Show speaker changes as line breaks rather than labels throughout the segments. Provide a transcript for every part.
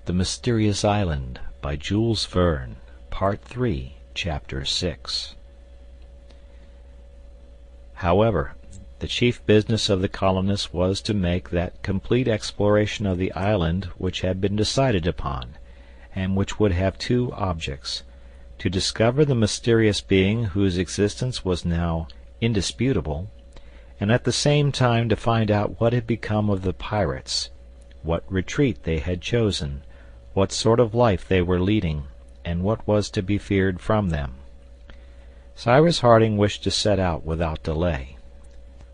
The Mysterious Island by Jules Verne, Part 3, Chapter 6. However, the chief business of the colonists was to make that complete exploration of the island which had been decided upon, and which would have two objects: to discover the mysterious being whose existence was now indisputable, and at the same time to find out what had become of the pirates, what retreat they had chosen, what sort of life they were leading, and what was to be feared from them. Cyrus Harding wished to set out without delay,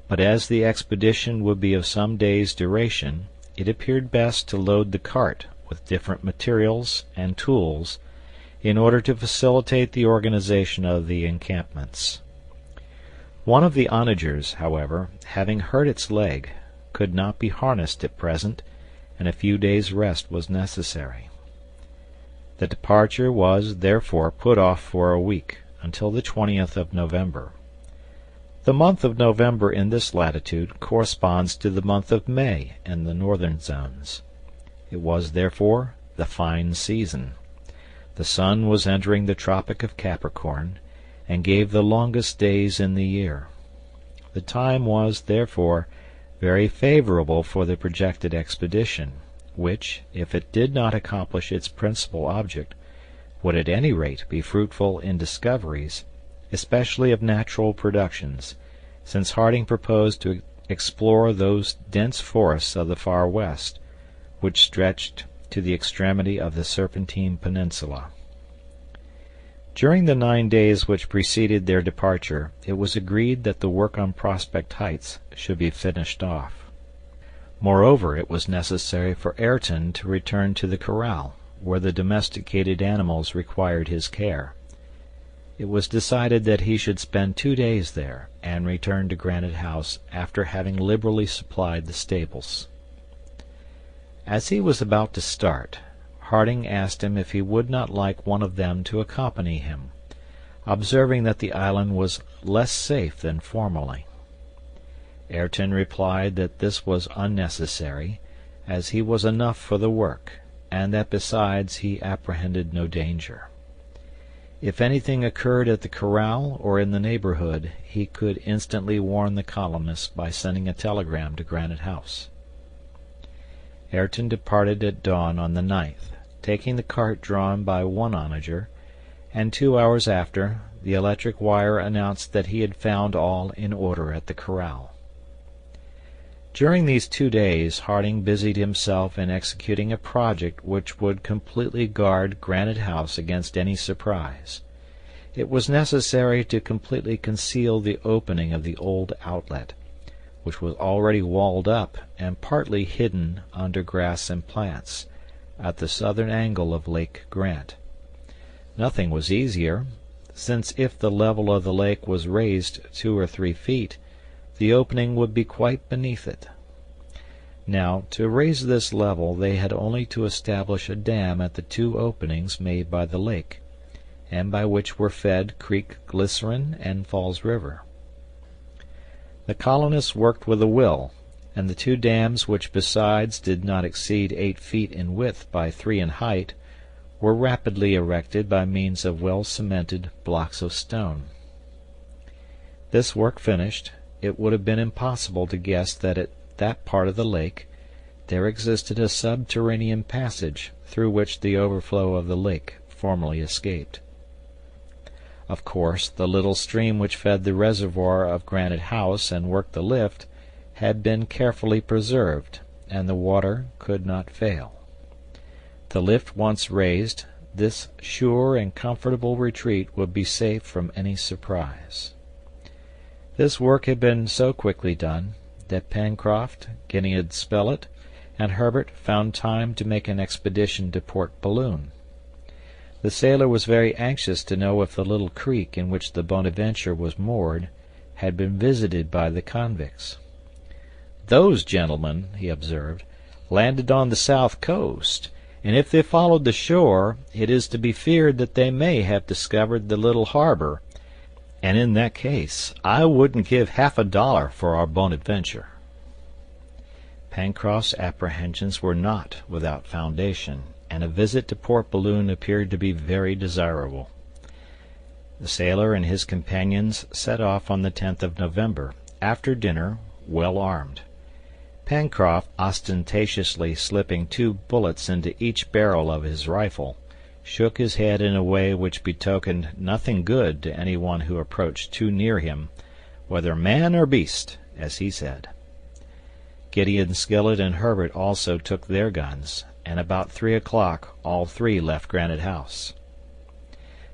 but as the expedition would be of some days' duration, it appeared best to load the cart with different materials and tools in order to facilitate the organization of the encampments. One of the onagers, however, having hurt its leg, could not be harnessed at present, and a few days' rest was necessary. The departure was, therefore, put off for a week, until the 20th of November. The month of November in this latitude corresponds to the month of May in the northern zones. It was, therefore, the fine season. The sun was entering the Tropic of Capricorn, and gave the longest days in the year. The time was, therefore, very favorable for the projected expedition, which, if it did not accomplish its principal object, would at any rate be fruitful in discoveries, especially of natural productions, since Harding proposed to explore those dense forests of the far west, which stretched to the extremity of the Serpentine Peninsula. During the 9 days which preceded their departure, it was agreed that the work on Prospect Heights should be finished off. Moreover, it was necessary for Ayrton to return to the corral, where the domesticated animals required his care. It was decided that he should spend 2 days there, and return to Granite House after having liberally supplied the stables. As he was about to start, Harding asked him if he would not like one of them to accompany him, observing that the island was less safe than formerly. Ayrton replied that this was unnecessary, as he was enough for the work, and that besides he apprehended no danger. If anything occurred at the corral or in the neighborhood, he could instantly warn the colonists by sending a telegram to Granite House. Ayrton departed at dawn on the 9th, taking the cart drawn by one onager, and 2 hours after, the electric wire announced that he had found all in order at the corral. During these 2 days Harding busied himself in executing a project which would completely guard Granite House against any surprise. It was necessary to completely conceal the opening of the old outlet, which was already walled up and partly hidden under grass and plants, at the southern angle of Lake Grant. Nothing was easier, since if the level of the lake was raised 2 or 3 feet, the opening would be quite beneath it. Now, to raise this level they had only to establish a dam at the 2 openings made by the lake, and by which were fed Creek Glycerine and Falls River. The colonists worked with a will, and the 2 dams, which besides did not exceed 8 feet in width by 3 in height, were rapidly erected by means of well-cemented blocks of stone. This work finished, it would have been impossible to guess that at that part of the lake there existed a subterranean passage through which the overflow of the lake formerly escaped. Of course, the little stream which fed the reservoir of Granite House and worked the lift had been carefully preserved, and the water could not fail. The lift once raised, this sure and comfortable retreat would be safe from any surprise. This work had been so quickly done that Pencroft, Gideon Spilett, and Herbert found time to make an expedition to Port Balloon. The sailor was very anxious to know if the little creek in which the Bonadventure was moored had been visited by the convicts. "Those gentlemen," he observed, "landed on the south coast, and if they followed the shore, it is to be feared that they may have discovered the little harbor, and in that case I wouldn't give $50 for our Bonadventure." Pencroft's apprehensions were not without foundation, and a visit to Port Balloon appeared to be very desirable. The sailor and his companions set off on the 10th of November, after dinner, well armed. Pencroft, ostentatiously slipping 2 bullets into each barrel of his rifle, shook his head in a way which betokened nothing good to any one who approached too near him, whether man or beast, as he said. Gideon Spilett and Herbert also took their guns, and about 3 o'clock all 3 left Granite House.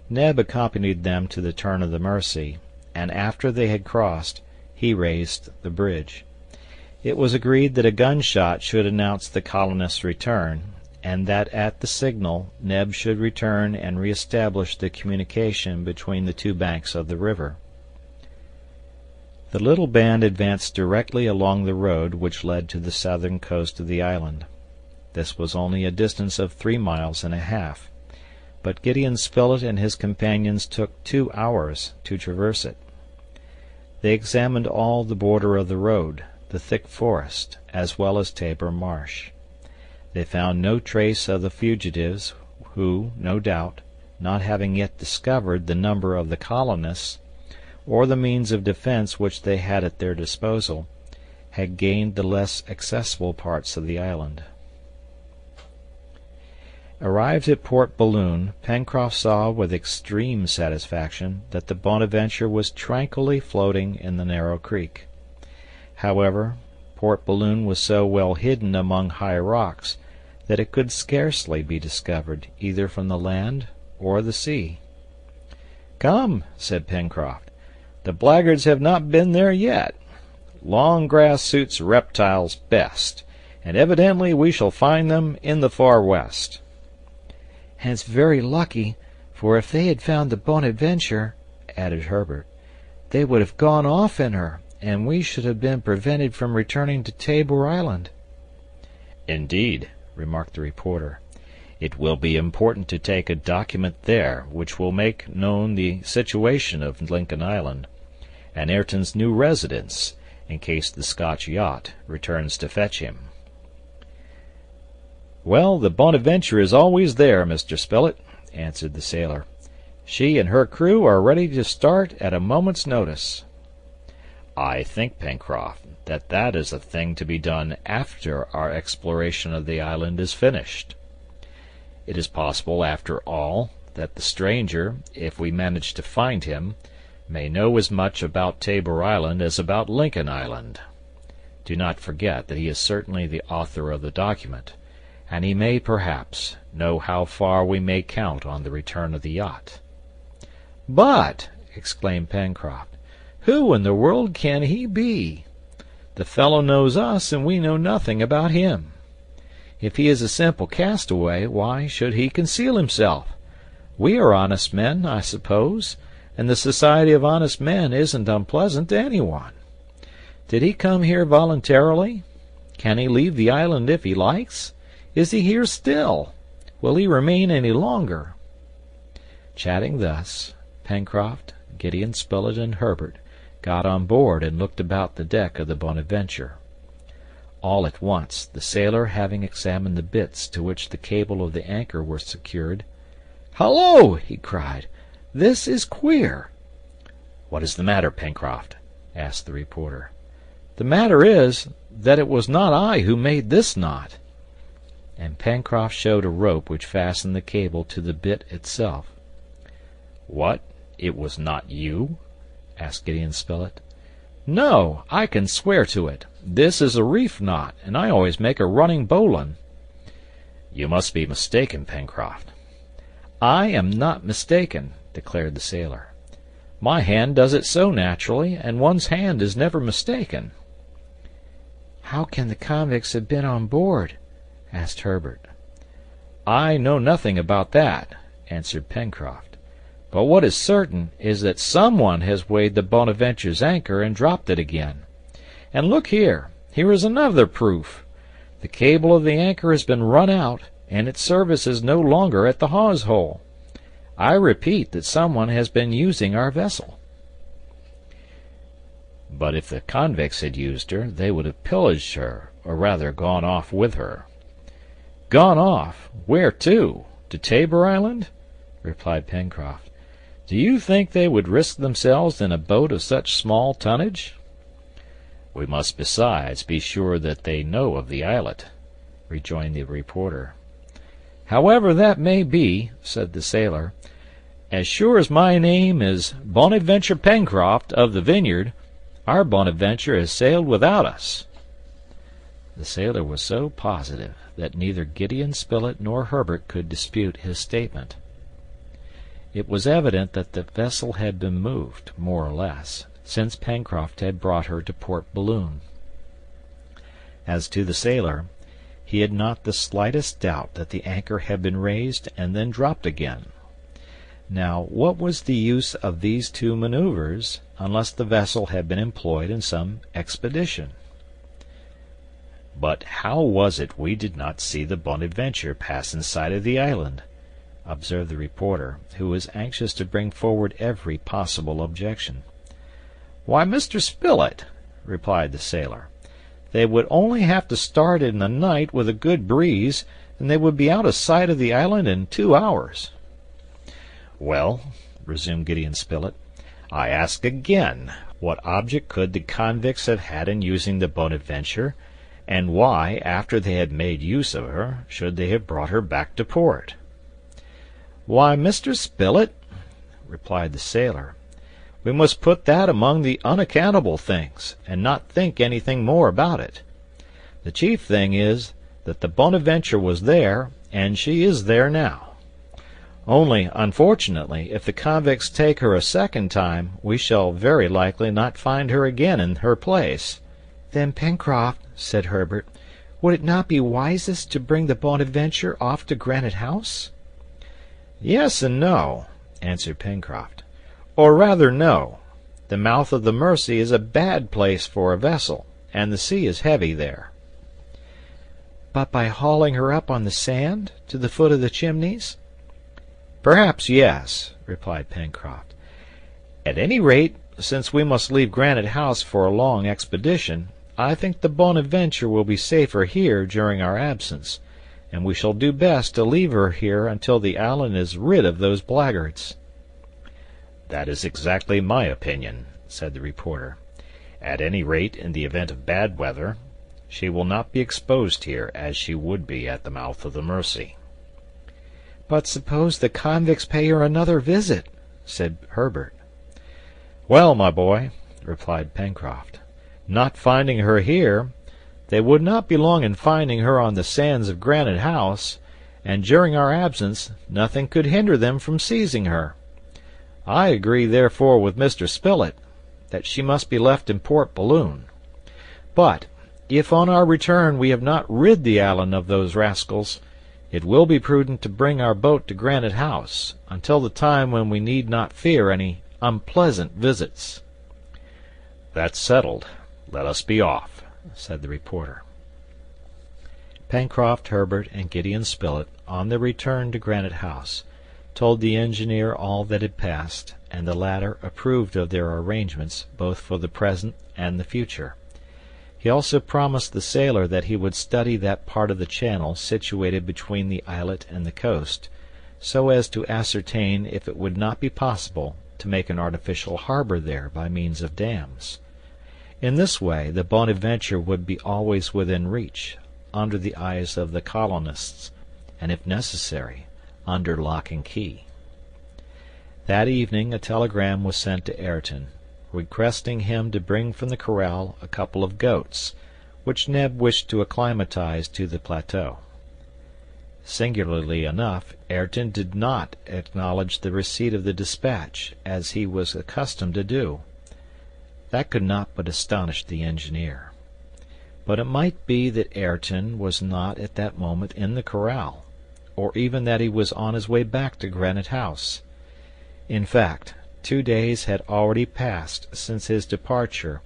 Neb accompanied them to the turn of the Mercy, and after they had crossed, he raised the bridge. It was agreed that a gunshot should announce the colonists' return, and that at the signal Neb should return and re-establish the communication between the 2 banks of the river. The little band advanced directly along the road which led to the southern coast of the island. This was only a distance of 3 miles and a half, but Gideon Spilett and his companions took 2 hours to traverse it. They examined all the border of the road, the thick forest, as well as Tabor Marsh. They found no trace of the fugitives, who, no doubt, not having yet discovered the number of the colonists, or the means of defense which they had at their disposal, had gained the less accessible parts of the island. Arrived at Port Balloon, Pencroft saw with extreme satisfaction that the Bonadventure was tranquilly floating in the narrow creek. However, Port Balloon was so well hidden among high rocks that it could scarcely be discovered either from the land or the sea. "Come," said Pencroft, "the blackguards have not been there yet. Long grass suits reptiles best, and evidently we shall find them in the far west."
"And it's very lucky, for if they had found the Bonadventure," added Herbert, "they would have gone off in her, and we should have been prevented from returning to Tabor Island."
"Indeed," remarked the reporter, "it will be important to take a document there which will make known the situation of Lincoln Island, and Ayrton's new residence, in case the Scotch yacht returns to fetch him." "Well, the Bonadventure is always there, Mr. Spilett," answered the sailor. "She and her crew are ready to start at a moment's notice." "I think, Pencroft, that is a thing to be done after our exploration of the island is finished. It is possible, after all, that the stranger, if we manage to find him, may know as much about Tabor Island as about Lincoln Island. Do not forget that he is certainly the author of the document, and he may, perhaps, know how far we may count on the return of the yacht."
"But," exclaimed Pencroft, "who in the world can he be? The fellow knows us, and we know nothing about him. If he is a simple castaway, why should he conceal himself? We are honest men, I suppose, and the society of honest men isn't unpleasant to anyone. Did he come here voluntarily? Can he leave the island if he likes? Is he here still? Will he remain any longer?" Chatting thus, Pencroft, Gideon Spilett, and Herbert got on board and looked about the deck of the Bonadventure. All at once, the sailor, having examined the bits to which the cable of the anchor were secured, "Hullo!" he cried, "this is queer."
"What is the matter, Pencroft?" asked the reporter.
"The matter is that it was not I who made this knot." And Pencroft showed a rope which fastened the cable to the bit itself.
"What? It was not you?" asked Gideon Spilett.
"No, I can swear to it. This is a reef knot, and I always make a running bowline."
"You must be mistaken, Pencroft."
"I am not mistaken," declared the sailor. "My hand does it so naturally, and one's hand is never mistaken." "How can the convicts have been on board?" asked Herbert. "I know nothing about that," answered Pencroft. "But what is certain is that someone has weighed the Bonaventure's anchor and dropped it again. And look here, here is another proof. The cable of the anchor has been run out, and its service is no longer at the hawse hole. I repeat that someone has been using our vessel."
"But if the convicts had used her, they would have pillaged her, or rather gone off with her."
Gone off? Where to? To Tabor Island?" replied Pencroft. "Do you think they would risk themselves in a boat of such small tonnage?" "We must besides be sure that they know of the islet," rejoined the reporter. "However that may be," said the sailor, "as sure as my name is Bonaventure Pencroft of the Vineyard, our Bonaventure has sailed without us." The sailor was so positive that neither Gideon Spilett nor Herbert could dispute his statement. It was evident that the vessel had been moved, more or less, since Pencroft had brought her to Port Balloon. As to the sailor, he had not the slightest doubt that the anchor had been raised and then dropped again. Now, what was the use of these two maneuvers unless the vessel had been employed in some expedition?
"But how was it we did not see the Bonaventure pass in sight of the island?" observed the reporter, who was anxious to bring forward every possible objection.
"Why, Mr. Spilett," replied the sailor, "they would only have to start in the night with a good breeze, and they would be out of sight of the island in 2 hours."
"Well," resumed Gideon Spilett, "I ask again, what object could the convicts have had in using the Bonaventure, and why, after they had made use of her, should they have brought her back to port?"
"Why, Mr. Spilett," replied the sailor, "we must put that among the unaccountable things, and not think anything more about it. The chief thing is that the Bonaventure was there, and she is there now. Only, unfortunately, if the convicts take her a second time, we shall very likely not find her again in her place."
"Then, Pencroft," said Herbert, "would it not be wisest to bring the Bonaventure off to Granite House?"
"Yes and no," answered Pencroft. "Or rather, no. The mouth of the Mercy is a bad place for a vessel, and the sea is heavy there."
"But by hauling her up on the sand, to the foot of the Chimneys?"
"Perhaps yes," replied Pencroft. "At any rate, since we must leave Granite House for a long expedition, I think the Bonaventure will be safer here during our absence, and we shall do best to leave her here until the island is rid of those blackguards."
"That is exactly my opinion," said the reporter. "At any rate, in the event of bad weather, she will not be exposed here as she would be at the mouth of the Mercy."
"But suppose the convicts pay her another visit?" said Herbert.
"Well, my boy," replied Pencroft, "not finding her here, they would not be long in finding her on the sands of Granite House, and during our absence nothing could hinder them from seizing her. I agree therefore with Mr. Spilett, that she must be left in Port Balloon. But, if on our return we have not rid the island of those rascals, it will be prudent to bring our boat to Granite House, until the time when we need not fear any unpleasant visits."
"That's settled. Let us be off," said the reporter.
Pencroft, Herbert, and Gideon Spilett, on their return to Granite House, told the engineer all that had passed, and the latter approved of their arrangements both for the present and the future. He also promised the sailor that he would study that part of the channel situated between the islet and the coast, so as to ascertain if it would not be possible to make an artificial harbor there by means of dams. In this way the Bonaventure would be always within reach, under the eyes of the colonists, and if necessary, under lock and key. That evening a telegram was sent to Ayrton, requesting him to bring from the corral a couple of goats, which Neb wished to acclimatize to the plateau. Singularly enough, Ayrton did not acknowledge the receipt of the dispatch, as he was accustomed to do. That could not but astonish the engineer. But it might be that Ayrton was not at that moment in the corral, or even that he was on his way back to Granite House. In fact, 2 days had already passed since his departure,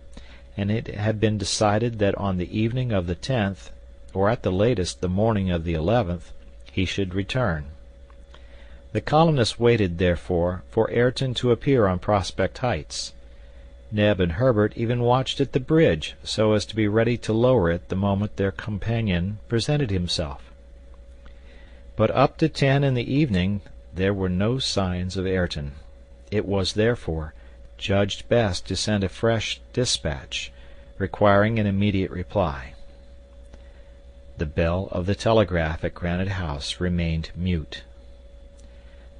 and it had been decided that on the evening of the 10th, or at the latest the morning of the 11th, he should return. The colonists waited, therefore, for Ayrton to appear on Prospect Heights. Neb and Herbert even watched at the bridge, so as to be ready to lower it the moment their companion presented himself.
But up to 10 in the evening there were no signs of Ayrton. It was, therefore, judged best to send a fresh dispatch, requiring an immediate reply. The bell of the telegraph at Granite House remained mute.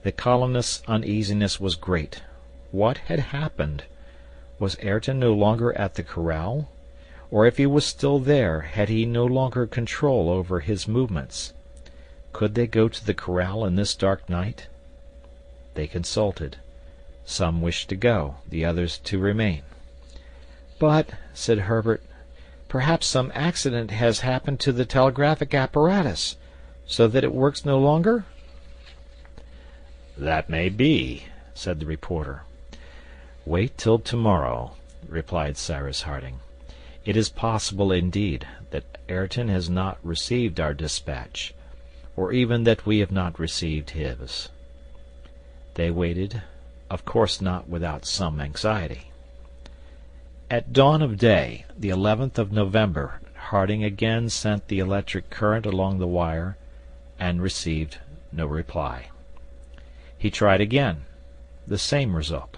The colonists' uneasiness was great. What had happened? Was Ayrton no longer at the corral? Or if he was still there, had he no longer control over his movements? Could they go to the corral in this dark night? They consulted. Some wished to go, the others to remain.
"But," said Herbert, "perhaps some accident has happened to the telegraphic apparatus, so that it works no longer?"
"That may be," said the reporter. "Wait till tomorrow," replied Cyrus Harding. "It is possible, indeed, that Ayrton has not received our dispatch, or even that we have not received his." They waited, of course not without some anxiety. At dawn of day, the 11th of November, Harding again sent the electric current along the wire, and received no reply. He tried again. The same result.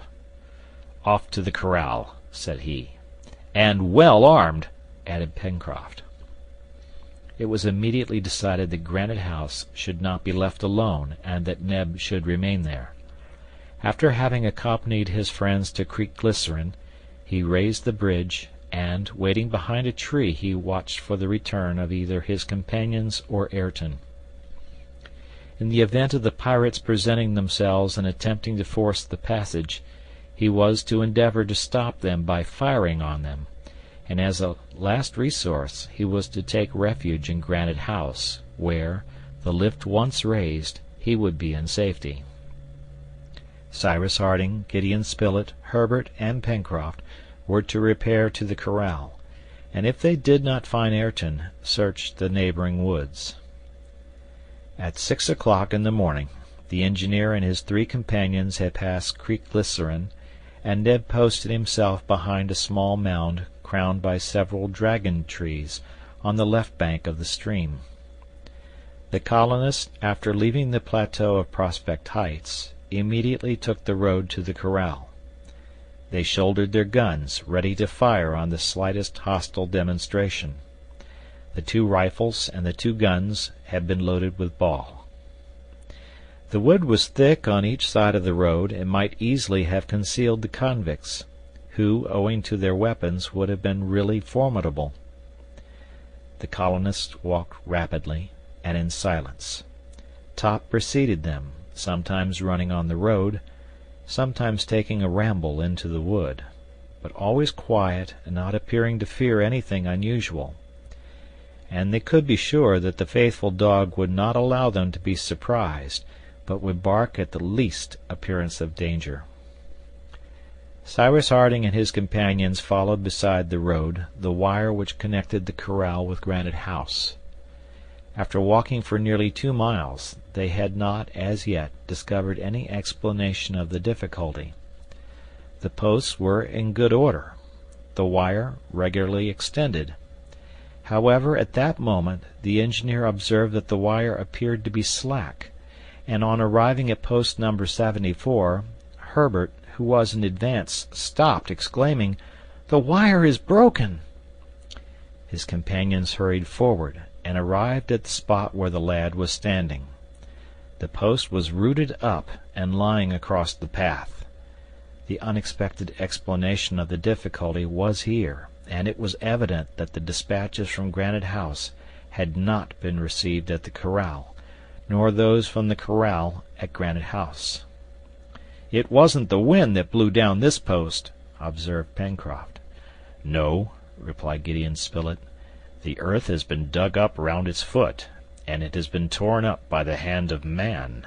"Off to the corral," said he. "And well armed," added Pencroft. It was immediately decided that Granite House should not be left alone, and that Neb should remain there. After having accompanied his friends to Creek Glycerine, he raised the bridge, and, waiting behind a tree, he watched for the return of either his companions or Ayrton. In the event of the pirates presenting themselves and attempting to force the passage, he was to endeavor to stop them by firing on them, and as a last resource he was to take refuge in Granite House, where, the lift once raised, he would be in safety. Cyrus Harding, Gideon Spilett, Herbert, and Pencroft were to repair to the corral, and if they did not find Ayrton, search the neighboring woods. At 6 o'clock in the morning, the engineer and his 3 companions had passed Creek Glycerine, and Neb posted himself behind a small mound crowned by several dragon trees on the left bank of the stream. The colonists, after leaving the plateau of Prospect Heights, immediately took the road to the corral. They shouldered their guns, ready to fire on the slightest hostile demonstration. The 2 rifles and the 2 guns had been loaded with ball. The wood was thick on each side of the road, and might easily have concealed the convicts, who, owing to their weapons, would have been really formidable. The colonists walked rapidly and in silence. Top preceded them, sometimes running on the road, sometimes taking a ramble into the wood, but always quiet and not appearing to fear anything unusual. And they could be sure that the faithful dog would not allow them to be surprised, but would bark at the least appearance of danger. Cyrus Harding and his companions followed beside the road the wire which connected the corral with Granite House. After walking for nearly 2 miles, they had not, as yet, discovered any explanation of the difficulty. The posts were in good order, the wire regularly extended. However, at that moment, the engineer observed that the wire appeared to be slack, and on arriving at post number 74, Herbert, who was in advance, stopped, exclaiming, "The wire is broken!" His companions hurried forward, and arrived at the spot where the lad was standing. The post was rooted up and lying across the path. The unexpected explanation of the difficulty was here, and it was evident that the dispatches from Granite House had not been received at the corral, nor those from the corral at Granite House. "It wasn't the wind that blew down this post," observed Pencroft. "No," replied Gideon Spilett. "The earth has been dug up round its foot, and it has been torn up by the hand of man."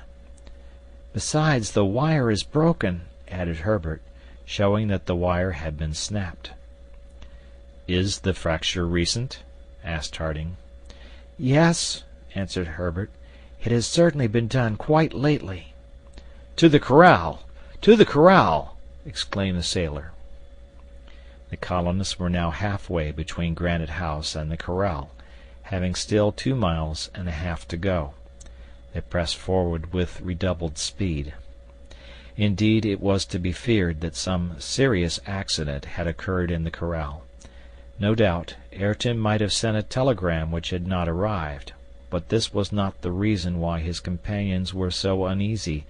"Besides, the wire is broken," added Herbert, showing that the wire had been snapped.
"Is the fracture recent?" asked Harding.
"Yes," answered Herbert. "It has certainly been done quite lately."
"To the corral! To the corral!" exclaimed the sailor. The colonists were now halfway between Granite House and the corral, having still 2 miles and a half to go. They pressed forward with redoubled speed. Indeed, it was to be feared that some serious accident had occurred in the corral. No doubt, Ayrton might have sent a telegram which had not arrived, but this was not the reason why his companions were so uneasy,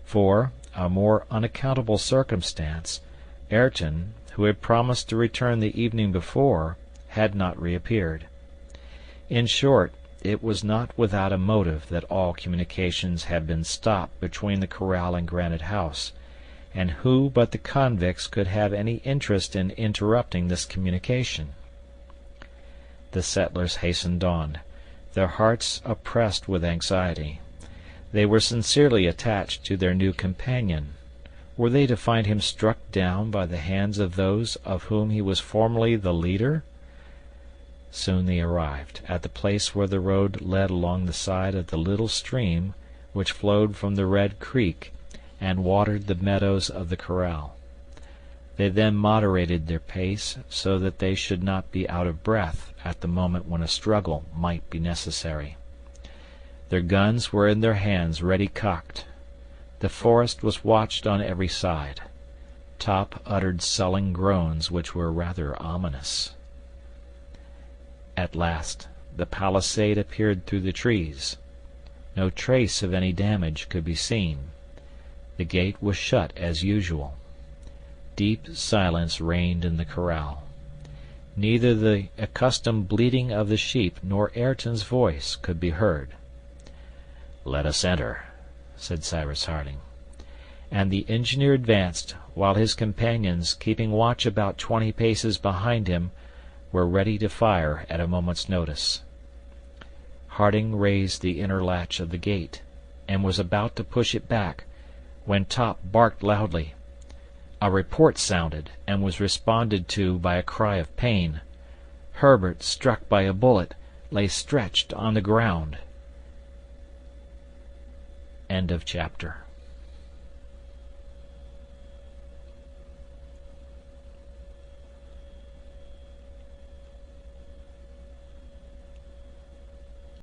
for, a more unaccountable circumstance, Ayrton, who had promised to return the evening before, had not reappeared. In short, it was not without a motive that all communications had been stopped between the corral and Granite House, and who but the convicts could have any interest in interrupting this communication? The settlers hastened on, their hearts oppressed with anxiety. They were sincerely attached to their new companion. Were they to find him struck down by the hands of those of whom he was formerly the leader? Soon they arrived at the place where the road led along the side of the little stream which flowed from the Red Creek and watered the meadows of the corral. They then moderated their pace so that they should not be out of breath at the moment when a struggle might be necessary. Their guns were in their hands ready cocked. The forest was watched on every side. Top uttered sullen groans which were rather ominous. At last the palisade appeared through the trees. No trace of any damage could be seen. The gate was shut as usual. Deep silence reigned in the corral. Neither the accustomed bleating of the sheep nor Ayrton's voice could be heard. "Let us enter," said Cyrus Harding. And the engineer advanced, while his companions, keeping watch about 20 paces behind him, were ready to fire at a moment's notice. Harding raised the inner latch of the gate, and was about to push it back, when Top barked loudly. A report sounded, and was responded to by a cry of pain. Herbert, struck by a bullet, lay stretched on the ground. End of chapter.